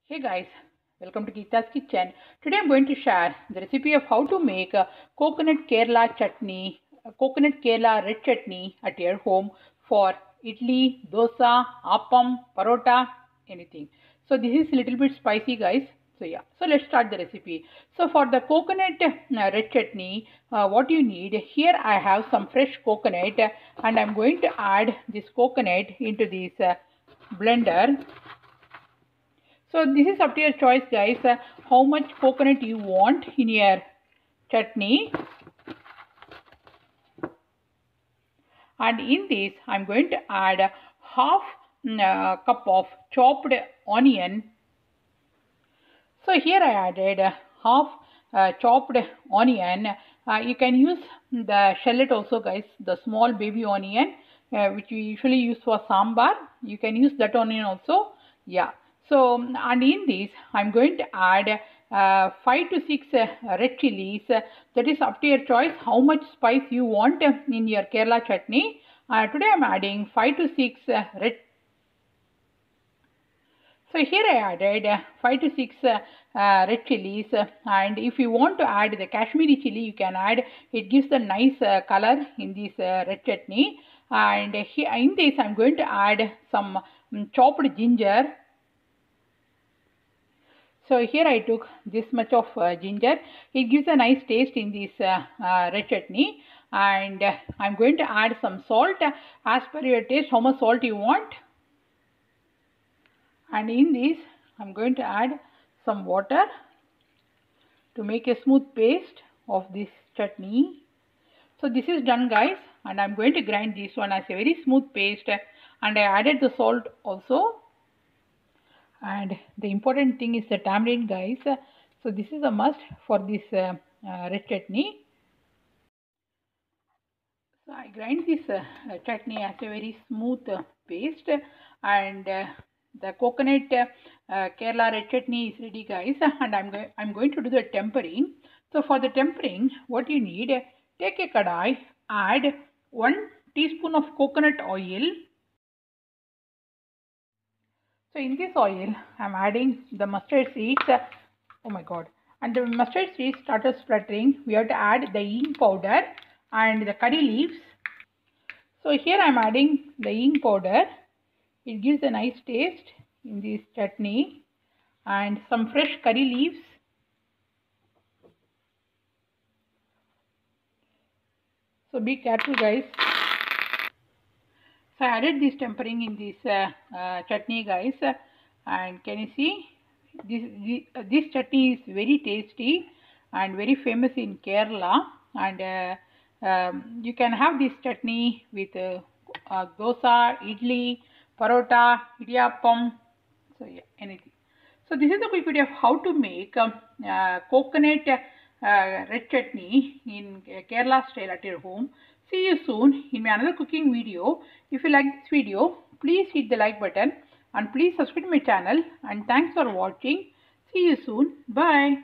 Hey guys, welcome to Geeta's Kitchen. Today I'm going to share the recipe of how to make a coconut Kerala chutney, coconut Kerala red chutney at your home for idli, dosa, appam, parota, anything. So this is a little bit spicy guys. So let's start the recipe. So for the coconut red chutney, what you need, here I have some fresh coconut and I'm going to add this coconut into this blender. So this is up to your choice guys, how much coconut you want in your chutney. And in this I am going to add half cup of chopped onion. So here I added half chopped onion. You can use the shallot also guys, the small baby onion which we usually use for sambar. You can use that onion also. Yeah. So and in this I'm going to add 5 to 6 red chillies. That is up to your choice how much spice you want in your Kerala chutney. Today I'm adding 5 to 6 red. So here I added 5 to 6 red chillies, and if you want to add the Kashmiri chili you can add. It gives a nice color in this red chutney. And here in this I am going to add some chopped ginger. So here I took this much of ginger. It gives a nice taste in this red chutney. And I'm going to add some salt as per your taste, how much salt you want. And in this I'm going to add some water to make a smooth paste of this chutney. So this is done guys, and I'm going to grind this one as a very smooth paste, and I added the salt also. And the important thing is the tamarind guys. So this is a must for this red chutney. So I grind this chutney as a very smooth paste, and the coconut Kerala red chutney is ready guys, and I'm going to do the tempering. So for the tempering, what you need, take a kadai, add 1 teaspoon of coconut oil. So in this oil, I'm adding the mustard seeds. Oh my god. And the mustard seeds started spluttering. We have to add the hing powder and the curry leaves. So here I am adding the hing powder. It gives a nice taste in this chutney. And some fresh curry leaves. So be careful guys. So I added this tempering in this chutney guys. And can you see? This chutney is very tasty and very famous in Kerala. And you can have this chutney with dosa, idli, parota, idiyappam. So yeah, anything. So this is a quick video of how to make coconut red chutney in Kerala style at your home. See you soon in my another cooking video. If you like this video, please hit the like button and please subscribe to my channel. And thanks for watching. See you soon. Bye.